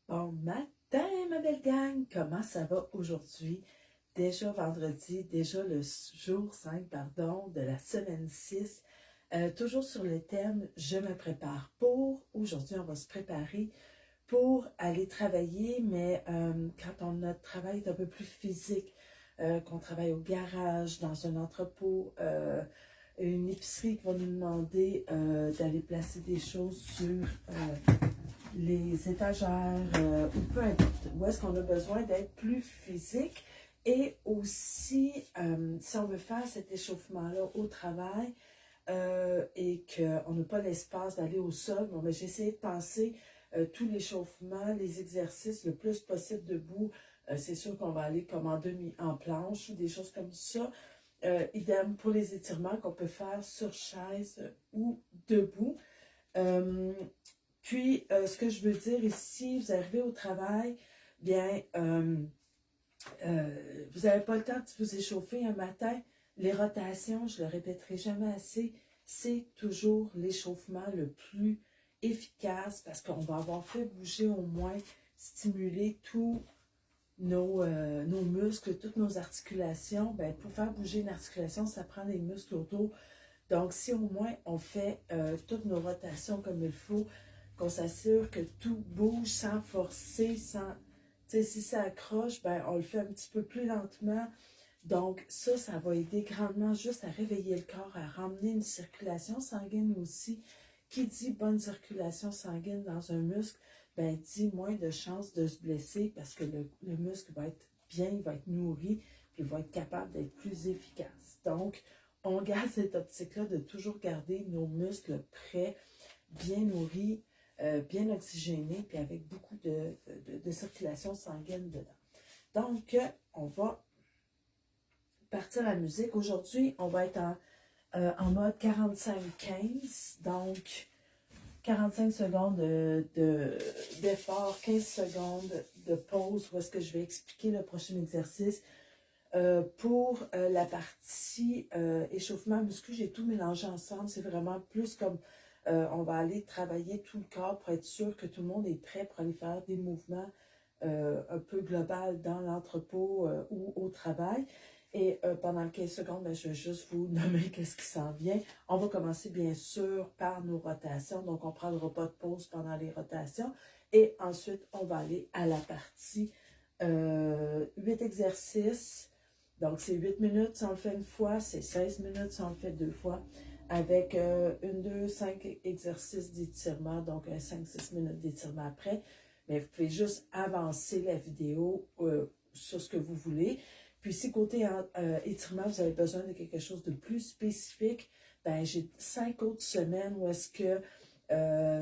Bon matin, ma belle gang! Comment ça va aujourd'hui? Déjà vendredi, déjà le jour 5, pardon, de la semaine 6. Toujours sur le thème « Je me prépare pour ». Aujourd'hui, on va se préparer pour aller travailler, mais quand notre travail est un peu plus physique, qu'on travaille au garage, dans un entrepôt, une épicerie qui va nous demander d'aller placer des choses sur les étagères, ou peu importe, où est-ce qu'on a besoin d'être plus physique. Et aussi, si on veut faire cet échauffement-là au travail et qu'on n'a pas l'espace d'aller au sol, bon, ben, j'ai essayé de penser tout l'échauffement, les exercices le plus possible debout. C'est sûr qu'on va aller comme en planche ou des choses comme ça. Idem pour les étirements qu'on peut faire sur chaise ou debout. Ce que je veux dire ici, vous arrivez au travail, bien, vous n'avez pas le temps de vous échauffer un matin. Les rotations, je ne le répéterai jamais assez, c'est toujours l'échauffement le plus efficace parce qu'on va avoir fait bouger au moins, stimuler tous nos muscles, toutes nos articulations. Bien, pour faire bouger une articulation, ça prend des muscles autour. Donc, si au moins on fait toutes nos rotations comme il faut, qu'on s'assure que tout bouge sans forcer, sans... Tu sais, si ça accroche, ben, on le fait un petit peu plus lentement. Donc, ça va aider grandement juste à réveiller le corps, à ramener une circulation sanguine aussi. Qui dit bonne circulation sanguine dans un muscle, ben, dit moins de chances de se blesser parce que le muscle va être bien, il va être nourri, puis il va être capable d'être plus efficace. Donc, on garde cette optique-là de toujours garder nos muscles prêts, bien nourris, bien oxygénés, puis avec beaucoup de circulation sanguine dedans. Donc, on va partir la musique. Aujourd'hui, on va être en mode 45-15, donc 45 secondes d'effort, 15 secondes de pause où est-ce que je vais expliquer le prochain exercice. Pour la partie échauffement muscu, j'ai tout mélangé ensemble. C'est vraiment plus comme on va aller travailler tout le corps pour être sûr que tout le monde est prêt pour aller faire des mouvements un peu global dans l'entrepôt ou au travail. Et pendant 15 secondes, ben, je vais juste vous nommer qu'est-ce qui s'en vient. On va commencer bien sûr par nos rotations. Donc, on ne prendra pas de pause pendant les rotations. Et ensuite, on va aller à la partie 8 exercices. Donc, c'est 8 minutes si on le fait une fois, c'est 16 minutes si on le fait 2 fois, avec 5 exercices d'étirement, donc 5-6 minutes d'étirement après. Mais vous pouvez juste avancer la vidéo sur ce que vous voulez. Puis, si côté étirement, vous avez besoin de quelque chose de plus spécifique, ben j'ai 5 autres semaines où est-ce que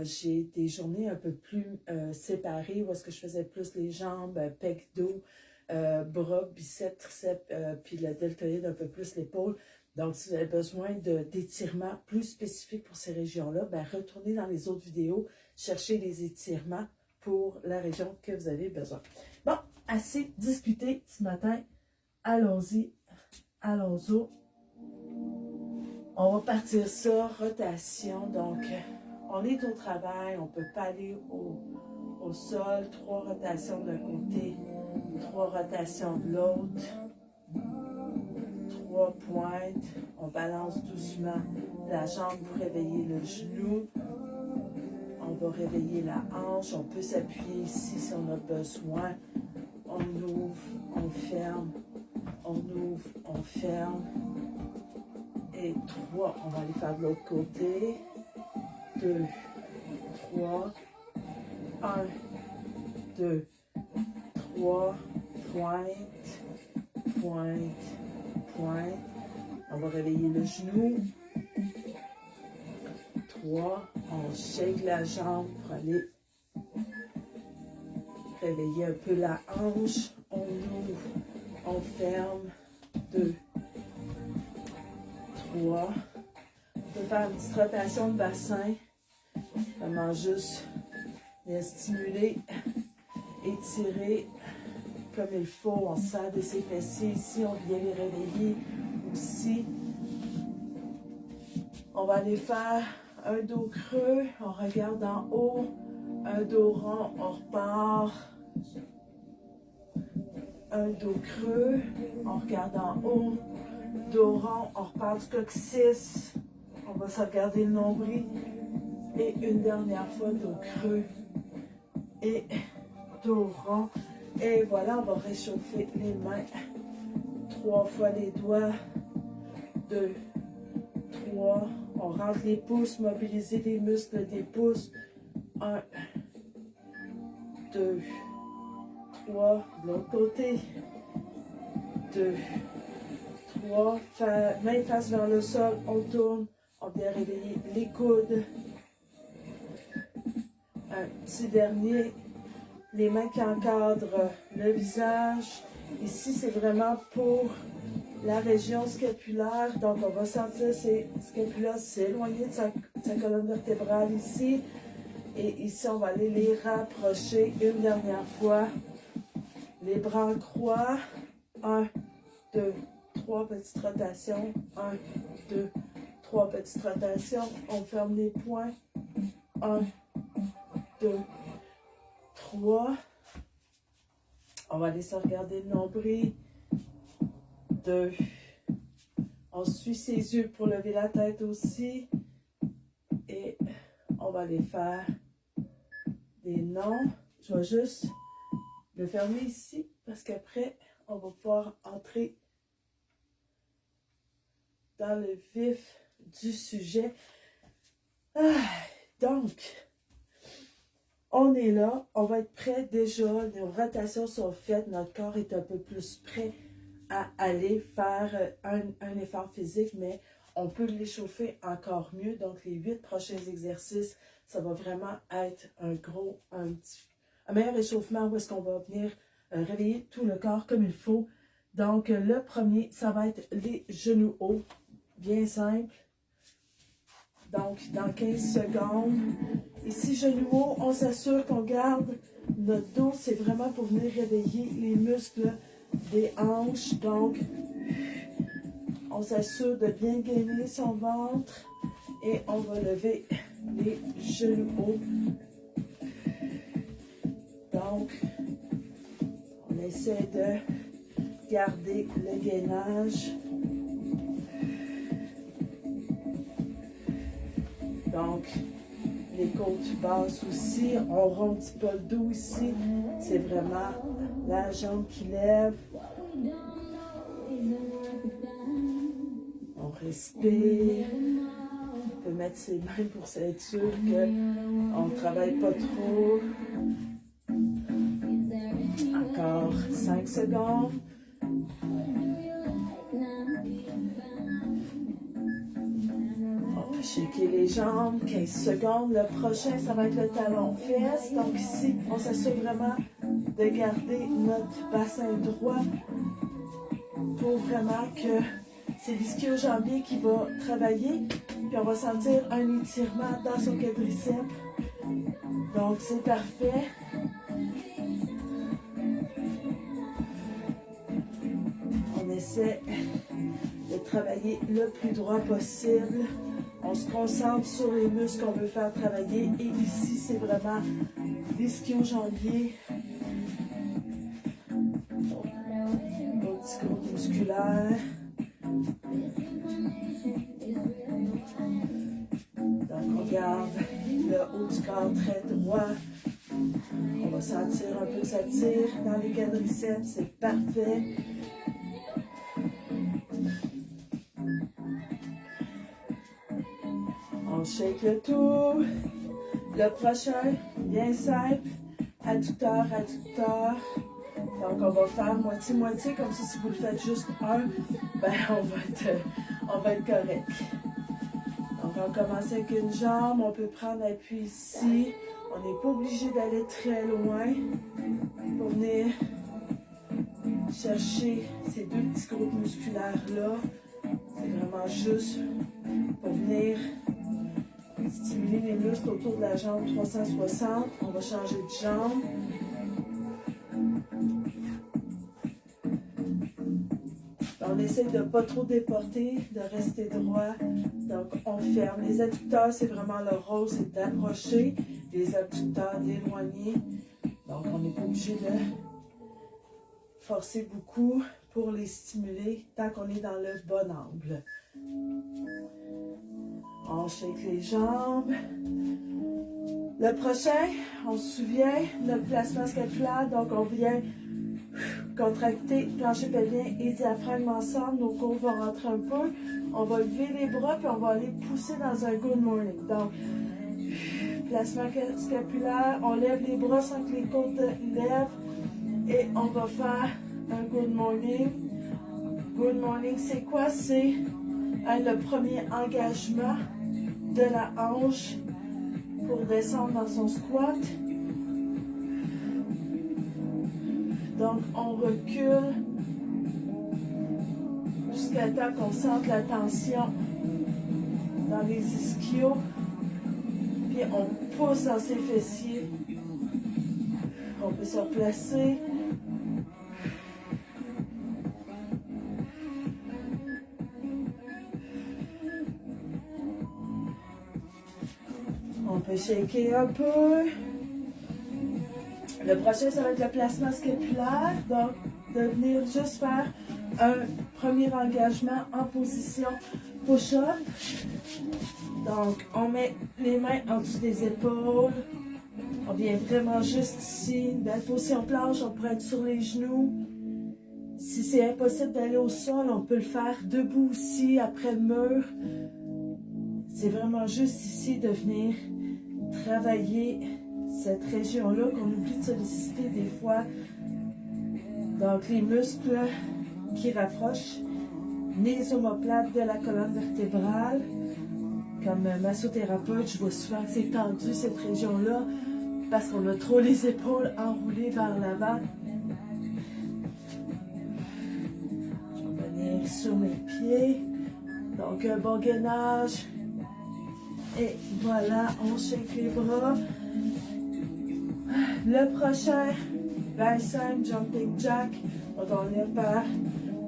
j'ai des journées un peu plus séparées, où est-ce que je faisais plus les jambes, pec, dos, bras, biceps, triceps, puis le deltoïde un peu plus l'épaule. Donc, si vous avez besoin d'étirements plus spécifiques pour ces régions-là, ben, retournez dans les autres vidéos, cherchez les étirements pour la région que vous avez besoin. Bon, assez discuté ce matin. Allons-y, allons-y. On va partir ça, rotation. Donc, on est au travail, on ne peut pas aller au sol. 3 rotations d'un côté, 3 rotations de l'autre. 3 pointes. On balance doucement la jambe pour réveiller le genou. On va réveiller la hanche. On peut s'appuyer ici si on a besoin. On ouvre, on ferme. On ouvre, on ferme. Et 3. On va aller faire de l'autre côté. 2, 3. 1, 2, 3. Pointe, pointe, pointe. On va réveiller le genou. 3. On shake la jambe pour aller réveiller un peu la hanche. On ouvre, on ferme. 2, 3. On peut faire une petite rotation de bassin. Vraiment juste bien stimuler, étirer comme il faut. On serre de ses fessiers ici. On vient les réveiller aussi. On va aller faire un dos creux. On regarde en haut. Un dos rond, on repart. Un dos creux, on regarde en haut. Dos rond, on repart du coccyx. On va se regarder le nombril. Et une dernière fois, dos creux. Et dos rond. Et voilà, on va réchauffer les mains. 3 fois les doigts. 2, 3. On rentre les pouces, mobiliser les muscles des pouces. 1, 2, 3. De l'autre côté. 2, 3. Main face vers le sol. On tourne. On vient réveiller les coudes. Un petit dernier. Les mains qui encadrent le visage. Ici, c'est vraiment pour la région scapulaire. Donc, on va sentir ces scapulaires s'éloigner de sa colonne vertébrale ici. Et ici, on va aller les rapprocher une dernière fois. Les bras en croix. 1, 2, 3 petites rotations. 1, 2, 3 petites rotations. On ferme les poings. 1, 2, 3. On va aller se regarder le nombril. 2. On suit ses yeux pour lever la tête aussi. Et on va aller faire des noms. Je vais juste le fermer ici parce qu'après, on va pouvoir entrer dans le vif du sujet. Donc, on est là, on va être prêt déjà, nos rotations sont faites, notre corps est un peu plus prêt à aller faire un effort physique, mais on peut l'échauffer encore mieux. Donc, les 8 prochains exercices, ça va vraiment être un meilleur échauffement où est-ce qu'on va venir réveiller tout le corps comme il faut. Donc, le premier, ça va être les genoux hauts, bien simple. Donc, dans 15 secondes, ici, genoux hauts, on s'assure qu'on garde notre dos. C'est vraiment pour venir réveiller les muscles des hanches. Donc, on s'assure de bien gainer son ventre et on va lever les genoux hauts. Donc, on essaie de garder le gainage. Donc, les côtes basses aussi. On rondit pas le dos ici. C'est vraiment la jambe qui lève. On respire. On peut mettre ses mains pour s'être sûr qu'on ne travaille pas trop. Encore 5 secondes. On va shaker les jambes, 15 secondes. Le prochain, ça va être le talon-fesse. Donc ici, on s'assure vraiment de garder notre bassin droit pour vraiment que c'est l'ischio-jambier qui va travailler. Puis on va sentir un étirement dans son quadriceps. Donc c'est parfait. On essaie de travailler le plus droit possible. On se concentre sur les muscles qu'on veut faire travailler. Et ici, c'est vraiment l'ischio-jambier. Nos petits groupes musculaires. Donc, on garde le haut du corps très droit. On va sentir un peu que ça tire dans les quadriceps. C'est parfait. On shake le tout. Le prochain, bien simple. Adducteur, adducteur. Donc, on va faire moitié-moitié, comme ça, si vous le faites juste un, ben, on va être correct. Donc, on commence avec une jambe. On peut prendre appui ici. On n'est pas obligé d'aller très loin pour venir chercher ces deux petits groupes musculaires-là. C'est vraiment juste pour venir stimuler les muscles autour de la jambe 360. On va changer de jambe. On essaie de ne pas trop déporter, de rester droit Donc, on ferme. Les adducteurs, c'est vraiment le rôle, c'est d'approcher. Les abducteurs, d'éloigner. Donc, on n'est pas obligé de forcer beaucoup pour les stimuler tant qu'on est dans le bon angle. On shake les jambes. Le prochain, on se souvient, notre placement scapulaire. Donc, on vient contracter plancher pelvien et diaphragme ensemble. Nos côtes vont rentrer un peu. On va lever les bras puis on va aller pousser dans un good morning. Donc, placement scapulaire, on lève les bras sans que les côtes lèvent et on va faire un good morning. Good morning, c'est quoi? C'est le premier engagement de la hanche pour descendre dans son squat. Donc, on recule jusqu'à temps qu'on sente la tension dans les ischios. Puis, on pousse dans ses fessiers. On peut se replacer. On peut shaker un peu. Le prochain, ça va être le placement scapulaire. Donc, de venir juste faire un premier engagement en position push-up. Donc, on met les mains en dessous des épaules. On vient vraiment juste ici. Dans la position planche, on pourrait être sur les genoux. Si c'est impossible d'aller au sol, on peut le faire debout aussi, après le mur. C'est vraiment juste ici de venir travailler cette région-là qu'on oublie de solliciter des fois. Donc, les muscles qui rapprochent les omoplates de la colonne vertébrale. Comme massothérapeute, je vois souvent que c'est tendu cette région-là parce qu'on a trop les épaules enroulées vers l'avant. Je vais venir sur mes pieds. Donc, un bon gainage. Et voilà, on shake les bras. Le prochain, bicep jumping jack. On enlève par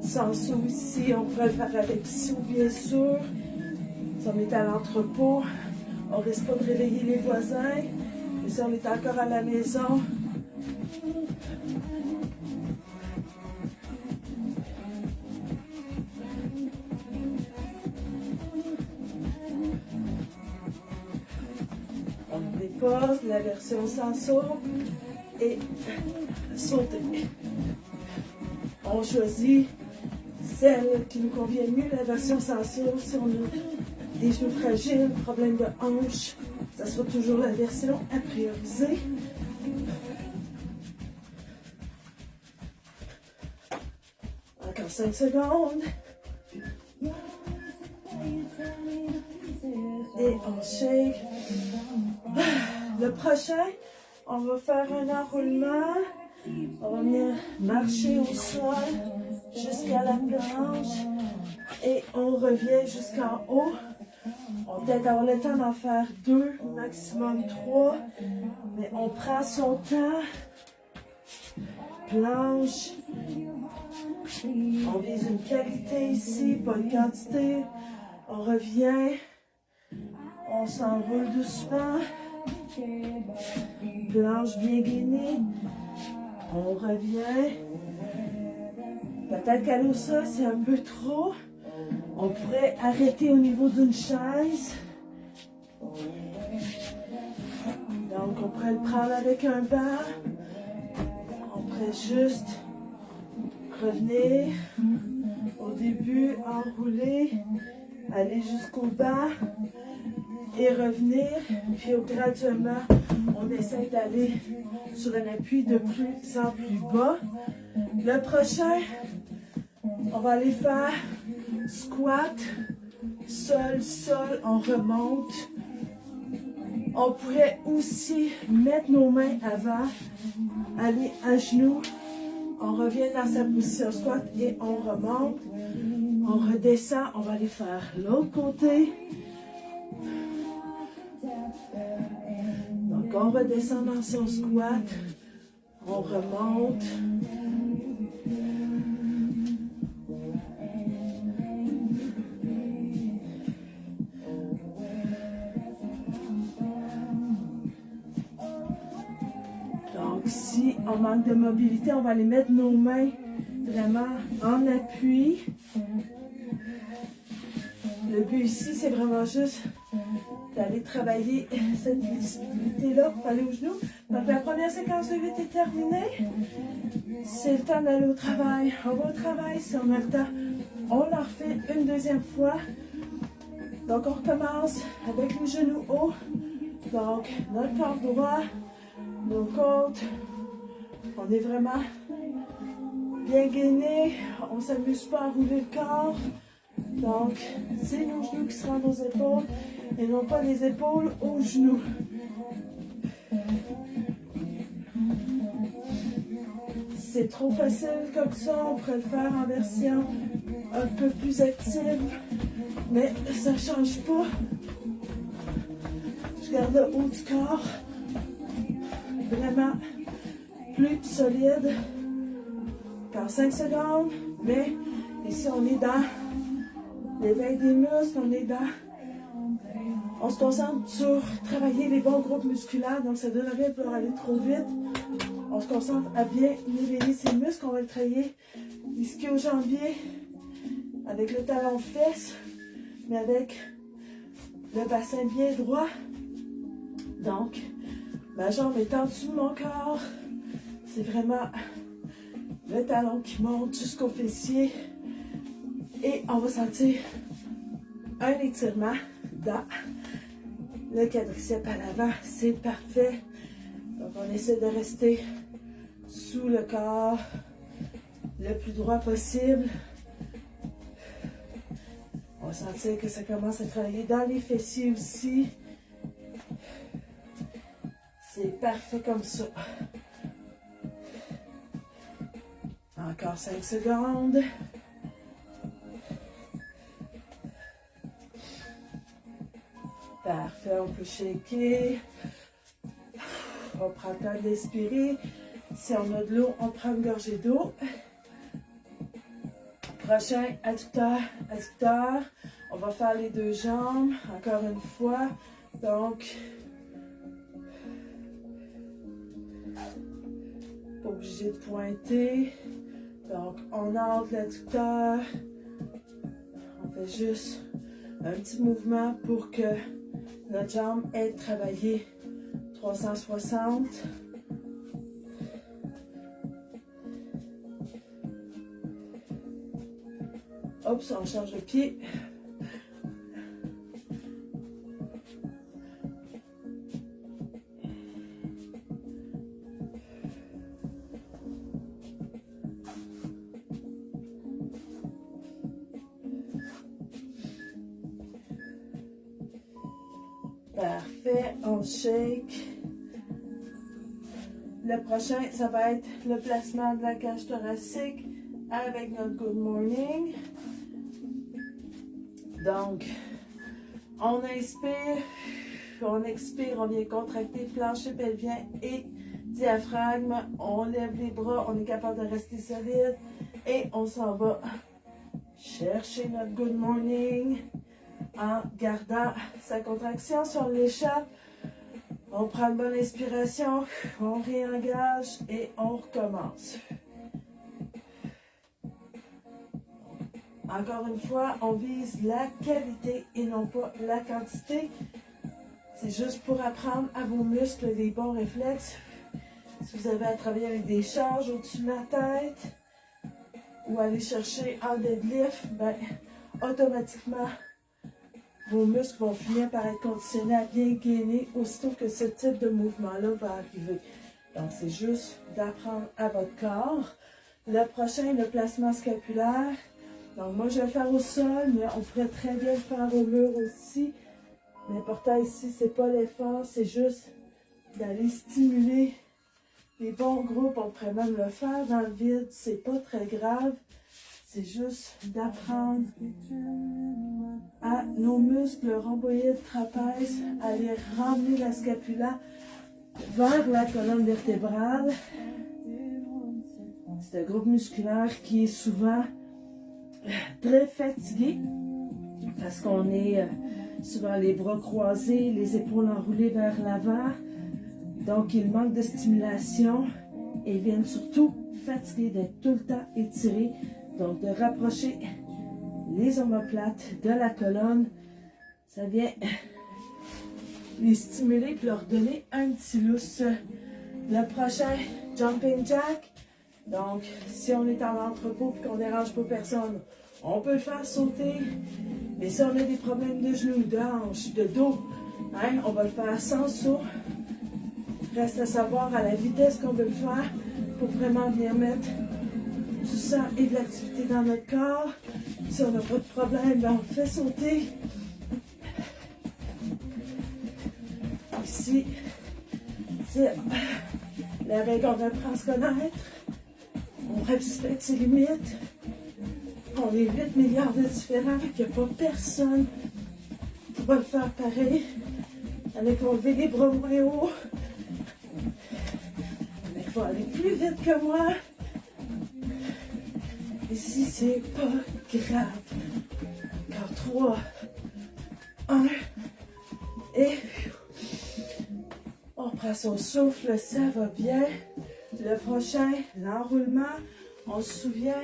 sans sous ici. On pourrait le faire avec sous, bien sûr. Si on est à l'entrepôt, on ne risque pas de réveiller les voisins. Et si on est encore à la maison, on dépose la version sans saut et sauter. On choisit celle qui nous convient mieux, la version sans saut. Si on a des genoux fragiles, problème de hanche, ça sera toujours la version à prioriser. Encore 5 secondes. Et on shake. Le prochain, on va faire un enroulement. On va venir marcher au sol jusqu'à la planche. Et on revient jusqu'en haut. On va peut-être avoir le temps d'en faire 2, maximum 3. Mais on prend son temps. Planche. On vise une qualité ici, pas une quantité. On revient. On s'enroule doucement. Planche bien gainée. On revient. Peut-être qu'à l'eau, ça, c'est un peu trop. On pourrait arrêter au niveau d'une chaise. Donc, on pourrait le prendre avec un banc. On pourrait juste revenir au début, enrouler, aller jusqu'au bas et revenir. Puis, graduellement, on essaie d'aller sur un appui de plus en plus bas. Le prochain, on va aller faire squat, sol, sol, on remonte. On pourrait aussi mettre nos mains avant, aller à genoux. On revient dans sa position squat et on remonte. On redescend, on va aller faire l'autre côté. Donc on redescend dans son squat. On remonte. en manque de mobilité, on va aller mettre nos mains vraiment en appui. Le but ici, c'est vraiment juste d'aller travailler cette flexibilité-là pour aller aux genoux. Donc, la première séquence de 8 est terminée. C'est le temps d'aller au travail. On va au travail si on a le temps. On la refait une deuxième fois. Donc, on recommence avec les genoux hauts. Donc, notre corps droit, nos côtes. On est vraiment bien gainé. On ne s'amuse pas à rouler le corps. Donc, c'est nos genoux qui se rendent aux épaules et non pas les épaules aux genoux. C'est trop facile comme ça, on pourrait le faire en version un peu plus active, mais ça ne change pas. Je garde le haut du corps vraiment plus solide. Encore 5 secondes, mais ici on est dans l'éveil des muscles, on se concentre sur travailler les bons groupes musculaires, donc ça donne rien de vouloir aller trop vite. On se concentre à bien éveiller ces muscles, on va le travailler ischio-jambier avec le talon fesse, mais avec le bassin bien droit. Donc, ma jambe est en dessous de mon corps, c'est vraiment le talon qui monte jusqu'au fessier et on va sentir un étirement dans le quadriceps à l'avant, c'est parfait. Donc on essaie de rester sous le corps le plus droit possible. On va sentir que ça commence à travailler dans les fessiers aussi. C'est parfait comme ça. Encore 5 secondes. Parfait, on peut shaker. On prend le temps d'expirer. Si on a de l'eau, on prend une gorgée d'eau. Prochain, adducteur, adducteur. On va faire les deux jambes, encore une fois. Donc, pas obligé de pointer. Donc, on entre l'adducteur. On fait juste un petit mouvement pour que notre jambe ait travaillé 360. Oups, on change de pied. Parfait, on shake. Le prochain, ça va être le placement de la cage thoracique avec notre Good Morning. Donc, on inspire, on expire, on vient contracter plancher pelvien et diaphragme. On lève les bras, on est capable de rester solide et on s'en va chercher notre Good Morning en gardant sa contraction. Si on l'échappe, on prend une bonne inspiration, on réengage et on recommence. Encore une fois, on vise la qualité et non pas la quantité. C'est juste pour apprendre à vos muscles des bons réflexes. Si vous avez à travailler avec des charges au-dessus de la tête ou aller chercher en deadlift, ben, automatiquement, vos muscles vont finir par être conditionnés à bien gainer aussitôt que ce type de mouvement-là va arriver. Donc, c'est juste d'apprendre à votre corps. Le prochain est le placement scapulaire. Donc, moi, je vais le faire au sol, mais on pourrait très bien le faire au mur aussi. L'important ici, c'est pas l'effort, c'est juste d'aller stimuler les bons groupes. On pourrait même le faire dans le vide, c'est pas très grave. C'est juste d'apprendre à nos muscles rhomboïdes, trapèzes, à aller ramener la scapula vers la colonne vertébrale. C'est un groupe musculaire qui est souvent très fatigué parce qu'on est souvent les bras croisés, les épaules enroulées vers l'avant. Donc, il manque de stimulation et ils viennent surtout fatigués d'être tout le temps étirés. Donc, de rapprocher les omoplates de la colonne, ça vient les stimuler et leur donner un petit lousse. Le prochain, jumping jack. Donc, si on est en entrepôt et qu'on ne dérange pas personne, on peut le faire sauter. Mais si on a des problèmes de genoux, de hanches, de dos, hein, on va le faire sans saut. Reste à savoir à la vitesse qu'on veut le faire pour vraiment venir mettre du sang et de l'activité dans notre corps. Si on n'a pas de problème, ben on le fait sauter. Ici, c'est la règle, on apprend à se connaître. On respecte ses limites. On est 8 milliards de différents, il n'y a pas personne qui va le faire pareil. Il y en a qui vont lever les bras moins haut. Il y en a qui vont aller plus vite que moi. Ici, c'est pas grave. Encore 3, 1, et on prend son souffle, ça va bien. Le prochain, l'enroulement, on se souvient.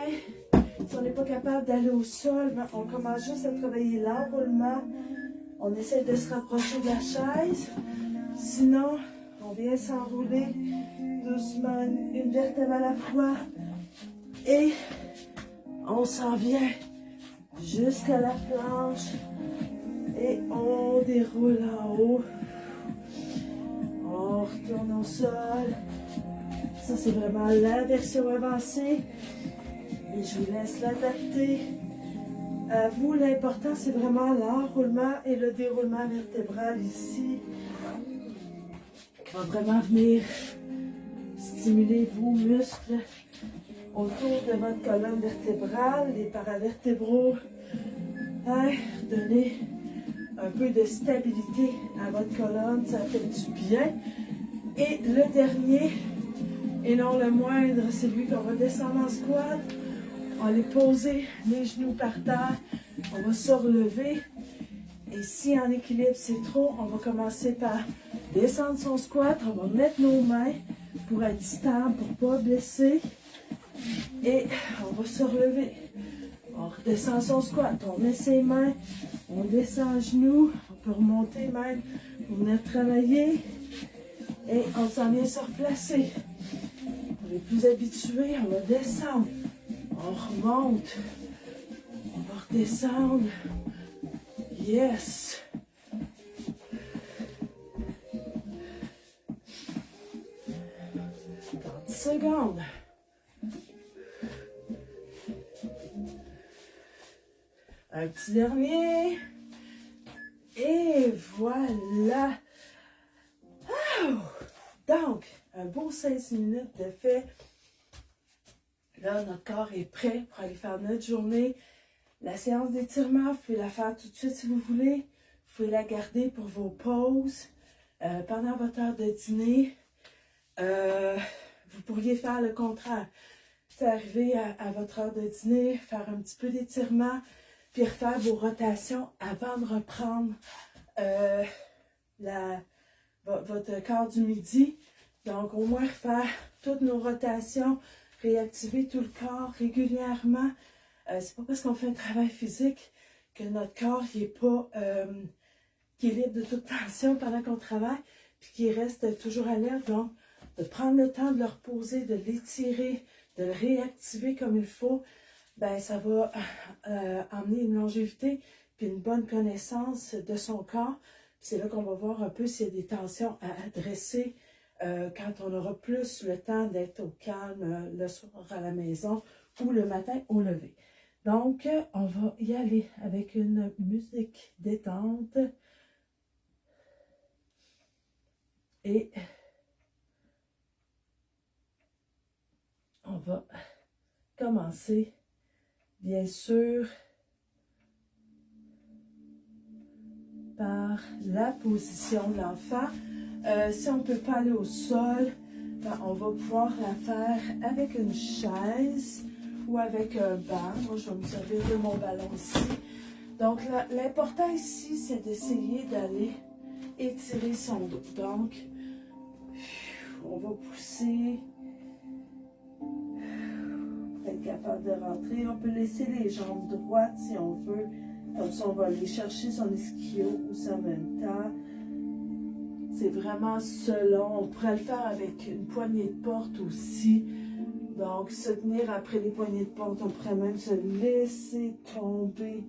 Si on n'est pas capable d'aller au sol, ben on commence juste à travailler l'enroulement. On essaie de se rapprocher de la chaise. Sinon, on vient s'enrouler doucement, une vertèbre à la fois. Et on s'en vient jusqu'à la planche. Et on déroule en haut. On retourne au sol. Ça, c'est vraiment la version avancée. Et je vous laisse l'adapter à vous. L'important, c'est vraiment l'enroulement et le déroulement vertébral ici, qui va vraiment venir stimuler vos muscles autour de votre colonne vertébrale, les paravertébraux, hein, donner un peu de stabilité à votre colonne, ça fait du bien. Et le dernier, et non le moindre, c'est lui qu'on va descendre en squat. On va aller poser les genoux par terre, on va se relever. Et si en équilibre c'est trop, on va commencer par descendre son squat, on va mettre nos mains pour être stable, pour ne pas blesser. Et on va se relever. On redescend son squat, on met ses mains, on descend à genoux, on peut remonter même pour venir travailler. Et on s'en vient se replacer. Pour les plus habitués, on va descendre. On remonte. On va redescendre. Yes. Dans 10 secondes. Un petit dernier. Et voilà. Oh! Donc, un beau 16 minutes de fait. Là, notre corps est prêt pour aller faire notre journée. La séance d'étirement, vous pouvez la faire tout de suite si vous voulez. Vous pouvez la garder pour vos pauses. Pendant votre heure de dîner, vous pourriez faire le contraire. C'est arriver à votre heure de dîner, faire un petit peu d'étirement, puis refaire vos rotations avant de reprendre votre quart du midi. Donc, au moins faire toutes nos rotations, réactiver tout le corps régulièrement. C'est pas parce qu'on fait un travail physique que notre corps il est pas qui est libre de toute tension pendant qu'on travaille, puis qu'il reste toujours alerte. Donc, de prendre le temps de le reposer, de l'étirer, de le réactiver comme il faut, ben ça va emmener une longévité puis une bonne connaissance de son corps. C'est là qu'on va voir un peu s'il y a des tensions à adresser quand on aura plus le temps d'être au calme le soir à la maison ou le matin au lever. Donc, on va y aller avec une musique détente. Et on va commencer, bien sûr, par la position de l'enfant. Si on ne peut pas aller au sol, ben on va pouvoir la faire avec une chaise ou avec un banc. Moi, je vais me servir de mon ballon ici. Donc, l'important ici, c'est d'essayer d'aller étirer son dos. Donc, on va pousser capable de rentrer. On peut laisser les jambes droites si on veut. Comme ça, on va aller chercher son ischio aussi en même temps. C'est vraiment selon. On pourrait le faire avec une poignée de porte aussi. Donc, se tenir après les poignées de porte, on pourrait même se laisser tomber.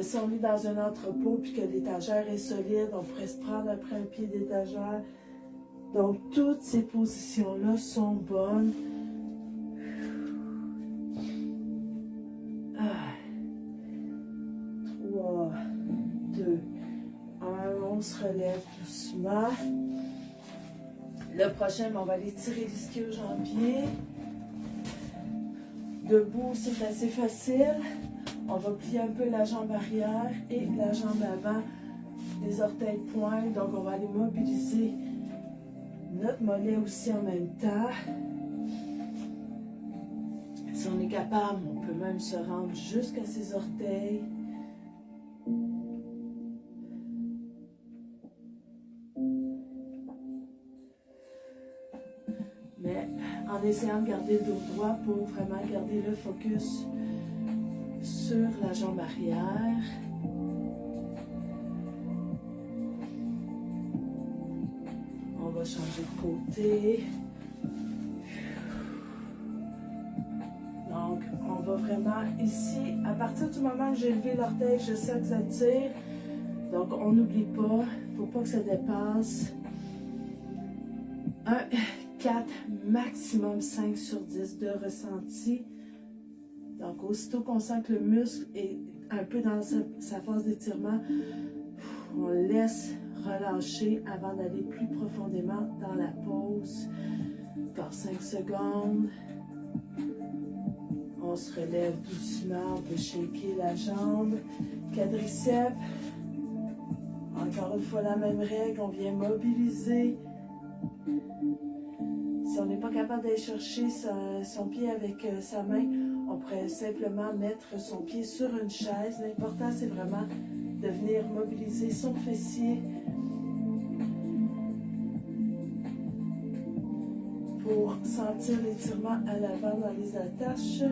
Si on est dans un entrepôt puis que l'étagère est solide, on pourrait se prendre après un pied d'étagère. Donc, toutes ces positions-là sont bonnes. 3, 2, 1, on se relève doucement. Le prochain, on va aller tirer l'ischio-jambier. Debout, c'est assez facile. On va plier un peu la jambe arrière et la jambe avant, les orteils points. Donc, on va aller mobiliser notre mollet aussi en même temps. Si on est capable, on peut même se rendre jusqu'à ses orteils. Mais en essayant de garder le dos droit pour vraiment garder le focus sur la jambe arrière. On va changer de côté. Donc, on va vraiment ici, à partir du moment que j'ai levé l'orteil, je sens que ça tire. Donc, on n'oublie pas, il ne faut pas que ça dépasse. 1, 4, maximum 5 sur 10 de ressenti. Donc, aussitôt qu'on sent que le muscle est un peu dans sa phase d'étirement, on laisse relâcher avant d'aller plus profondément dans la pause. Encore 5 secondes. On se relève doucement, on peut shaker la jambe. Quadriceps. Encore une fois la même règle, on vient mobiliser. Si on n'est pas capable d'aller chercher son pied avec sa main, on pourrait simplement mettre son pied sur une chaise. L'important, c'est vraiment de venir mobiliser son fessier pour sentir l'étirement à l'avant dans les attaches. 2,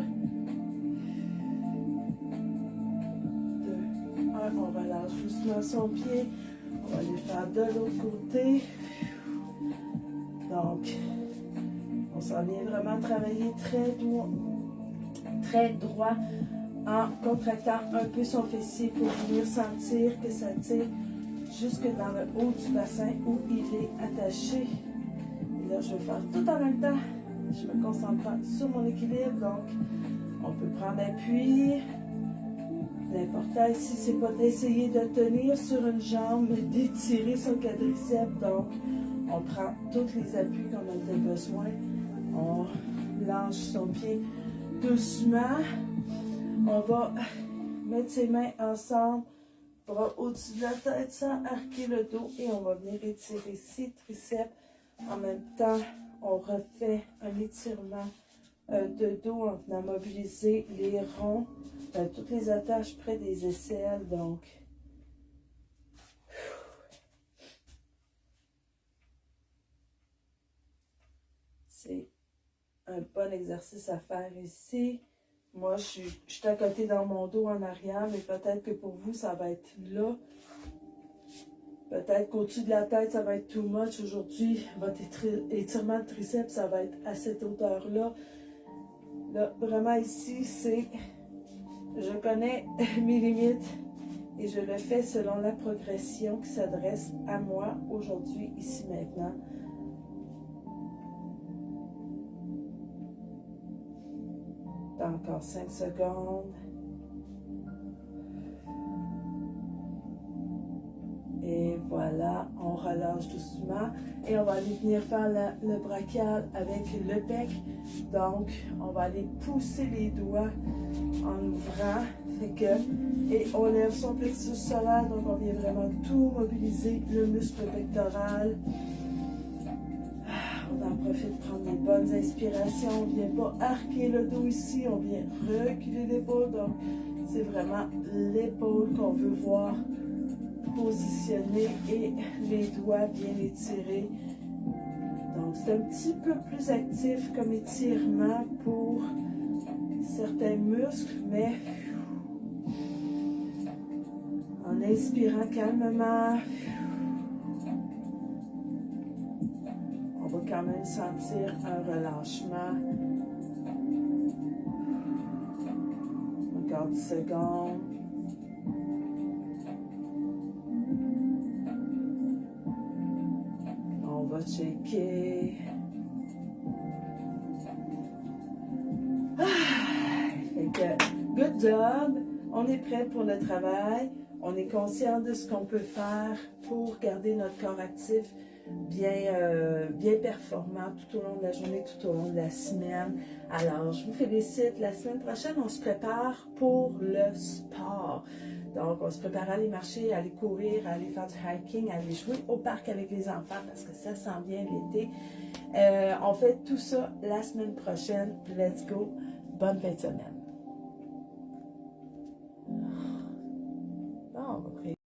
1, on relâche doucement son pied. On va aller faire de l'autre côté. Donc, on s'en vient vraiment travailler très droit en contractant un peu son fessier pour venir sentir que ça tire jusque dans le haut du bassin où il est attaché. Et là, je vais faire tout en même temps. Je ne me concentre pas sur mon équilibre, donc on peut prendre appui. L'important ici, c'est pas d'essayer de tenir sur une jambe, mais d'étirer son quadriceps. Donc, on prend tous les appuis qu'on a besoin. On lâche son pied doucement. On va mettre ses mains ensemble, bras au-dessus de la tête sans arquer le dos. Et on va venir étirer ses triceps. En même temps, on refait un étirement de dos en venant mobiliser les ronds, toutes les attaches près des aisselles. Donc, c'est un bon exercice à faire ici. Moi, je suis à côté dans mon dos en arrière, mais peut-être que pour vous, ça va être là. Peut-être qu'au-dessus de la tête, ça va être too much. Aujourd'hui, votre étirement de triceps, ça va être à cette hauteur-là. Là, vraiment ici, c'est... Je connais mes limites et je le fais selon la progression qui s'adresse à moi aujourd'hui, ici, maintenant. Encore 5 secondes. Et voilà, on relâche doucement. Et on va aller venir faire le brachial avec le pec. Donc, on va aller pousser les doigts en ouvrant. Et on lève son plexus solaire. Donc, on vient vraiment tout mobiliser, le muscle pectoral. On en profite pour prendre des bonnes inspirations. On ne vient pas arquer le dos ici. On vient reculer l'épaule. Donc, c'est vraiment l'épaule qu'on veut voir positionner et les doigts bien étirés. Donc, c'est un petit peu plus actif comme étirement pour certains muscles, mais en inspirant calmement, on va quand même sentir un relâchement. Encore 10 secondes. On va checker. Fait que, good job. On est prêt pour le travail. On est conscient de ce qu'on peut faire pour garder notre corps actif bien performant tout au long de la journée, tout au long de la semaine. Alors, je vous félicite. La semaine prochaine, on se prépare pour le sport. Donc, on se prépare à aller marcher, à aller courir, à aller faire du hiking, à aller jouer au parc avec les enfants parce que ça sent bien l'été. On fait tout ça la semaine prochaine. Let's go. Bonne fin de semaine. Bon, on va